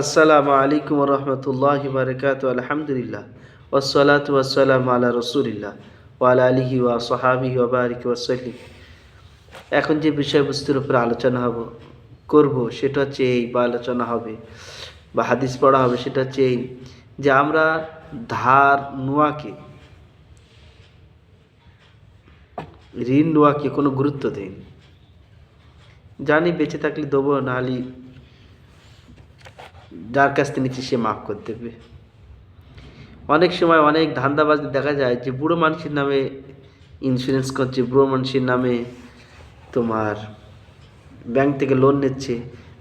আসসালামু আলাইকুম রহমতুল্লাহি বারাকাতু আলহামদুলিল্লাহ ওয়াসসালাতু ওয়াসসালামু আলা রাসূলিল্লাহ ওয়া আলা আলিহি ওয়া সাহাবিহি ওয়া বারিক ওয়াসাল্লিম। এখন যে বিষয়বস্তুর উপরে আলোচনা করব সেটা হচ্ছে এই বা আলোচনা হবে বা হাদিস পড়া হবে সেটা হচ্ছে এই যে আমরা ধার নেওয়াকে, ঋণ নেওয়াকে কোনো গুরুত্ব দেই। জানি বেঁচে থাকলে দেবো, নাহলে যার কাছ থেকে নিচ্ছি সে মাফ করে দেবে। অনেক সময় অনেক ধান্দাবাজি দেখা যায় যে বুড়ো মানুষের নামে ইন্স্যুরেন্স করছে, বুড়ো মানুষের নামে তোমার ব্যাংক থেকে লোন নিচ্ছে,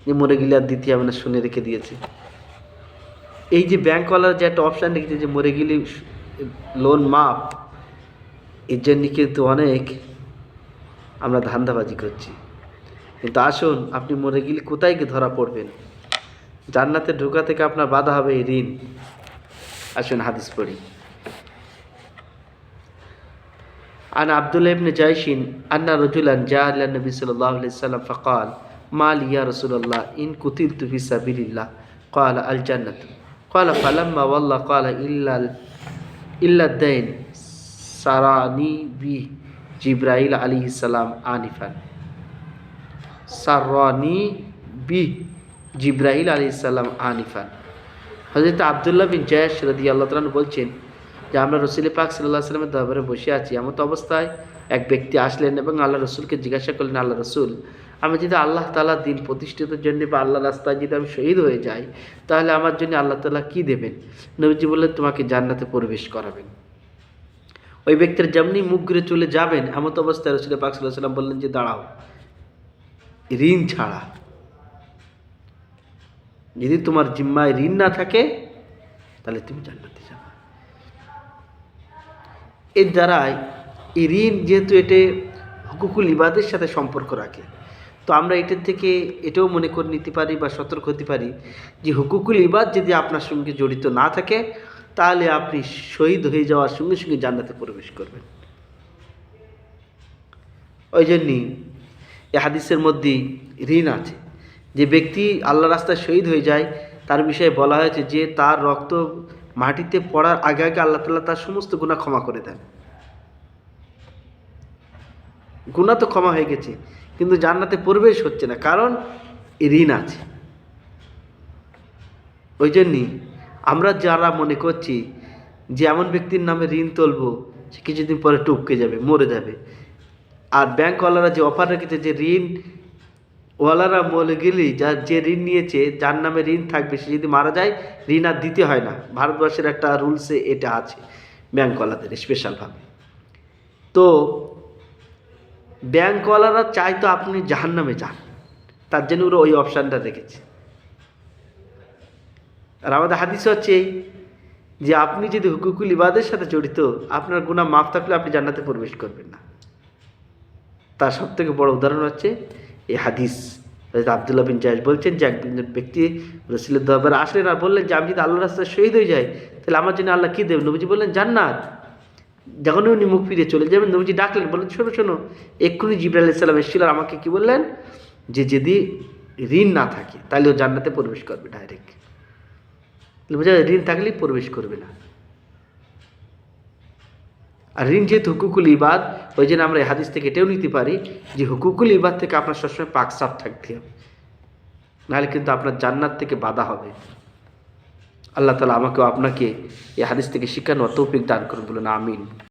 যে মরে গেলে আর দিতে হবে না, শুনে রেখে দিয়েছে। এই যে ব্যাংকওয়ালার যে একটা অপশান রেখেছে যে মরে গেলে লোন মাফ, এর জন্য কিন্তু অনেক আমরা ধান্দাবাজি করছি। কিন্তু আসুন, আপনি মরে গেলে কোথায় গিয়ে ধরা পড়বেন? জান্নাতে ঢোকা থেকে আপনার বাধা হবে এই ঋণ। আসুন হাদিস পড়ি। عن عبد الله بن جيش أن رجلا جاء إلى النبي صلى الله عليه وسلم فقال ما لي يا رسول الله إن قتلت في سبيل الله قال الجنة قال فلما والله قال إلا الدين سراني به جبرائيل عليه السلام آنفا سراني به জিব্রাইল আলাইহিস সালাম আনিফান। হযরত আব্দুল্লাহ বিন জায়শ রাদিয়াল্লাহু তাআলা বলছেন যে আমরা রাসূল পাক সাল্লাল্লাহু আলাইহি ওয়াসাল্লামের দরবারে বসে আছি, এমত অবস্থায় এক ব্যক্তি আসলেন এবং আল্লাহ রসুলকে জিজ্ঞাসা করলেন, আল্লাহ রসুল, আমি যদি আল্লাহ তাআলার দিন প্রতিষ্ঠিতের জন্য বা আল্লাহর রাস্তায় যদি আমি শহীদ হয়ে যাই, তাহলে আমার জন্য আল্লাহ তাআলা কী দেবেন? নবীজি বললেন, তোমাকে জান্নাতে প্রবেশ করাবেন। ওই ব্যক্তির যেমনি মুখ ঘুরে চলে যাবেন, এমত অবস্থায় রাসূল পাক সাল্লাল্লাহু আলাইহি ওয়াসাল্লাম বললেন যে দাঁড়াও, ঋণ ছাড়া, যদি তোমার জিম্মায় ঋণ না থাকে তাহলে তুমি জান্নাতে যাবে। এর দ্বারাই এই ঋণ, যেহেতু এটা হুকুকুল ইবাদের সাথে সম্পর্ক রাখে, তো আমরা এটার থেকে এটাও মনে করে নিতে পারি বা সতর্ক হতে পারি যে হুকুকুল ইবাদ যদি আপনার সঙ্গে জড়িত না থাকে, তাহলে আপনি শহীদ হয়ে যাওয়ার সঙ্গে সঙ্গে জান্নাতে প্রবেশ করবেন। ওই জন্যই এই হাদিসের মধ্যেই ঋণ আছে। যে ব্যক্তি আল্লাহ রাস্তায় শহীদ হয়ে যায়, তার বিষয়ে বলা হয়েছে যে তার রক্ত মাটিতে পড়ার আগে আগে আল্লাহ তাআলা তার সমস্ত গুনাহ ক্ষমা করে দেন। গুনাহ তো ক্ষমা হয়ে গেছে, কিন্তু জান্নাতে প্রবেশ হচ্ছে না, কারণ ঋণ আছে। ওই জন্যই আমরা যারা মনে করছি যে এমন ব্যক্তির নামে ঋণ তুলবো, সে কিছুদিন পরে টপকে যাবে, মরে যাবে, আর ব্যাংকওয়ালারা যে অফার রেখেছে যে ঋণ ওয়ালারা মরে গেলেই যে ঋণ নিয়েছে, যার নামে ঋণ থাকবে, সে যদি মারা যায় ঋণ আর দিতে হয় না। ভারতবর্ষের একটা রুলসে এটা আছে ব্যাংকওয়ালাদের স্পেশালভাবে। তো ব্যাংকওয়ালারা চাই তো আপনি জাহান্নামে যান, তার জন্য ওরা ওই অপশানটা রেখেছে। আর আমাদের হাদিস হচ্ছে এই যে আপনি যদি হুকুকুল ইবাদের সাথে জড়িত, আপনার গুনাহ মাফ থাকলে আপনি জান্নাতে প্রবেশ করবেন না। তার সব থেকে বড় উদাহরণ হচ্ছে এই হাদিস। আব্দুল্লাহ বিন জায়েশ বলছেন যে একজন ব্যক্তি রাসূলের দরবারে আসলেন আর বললেন যে আমি যদি আল্লাহর রাস্তায় শহীদ হয়ে যাই, তাহলে আমার জন্য আল্লাহ কী দেবেন? নবীজি বললেন জান্নাত। যখন উনি মুখ ফিরে চলে যাবেন, নবীজি ডাকলেন, বললেন শোনো শোনো, এক্ষুনি জিবরাইল আলাইহিস সালাম এসেছিল আর আমাকে কী বললেন যে যদি ঋণ না থাকে তাহলে ও জান্নাতে প্রবেশ করবে ডাইরেক্ট। বোঝা যায়, ঋণ থাকলেই প্রবেশ করবে না। আর ঋণ যেহেতু হুকুকুল ইবাদ, ওই জন্য আমরা এই হাদিস থেকে এটাও নিতে পারি যে হুকুকুল ইবাদ থেকে আপনার সবসময় পাক সাফ থাকতে হবে, নাহলে কিন্তু আপনার জান্নাত থেকে বাধা হবে। আল্লাহ তাআলা আমাকেও আপনাকে এই হাদিস থেকে শিক্ষা নেওয়ার তৌফিক দান করুন, বলুন আমিন।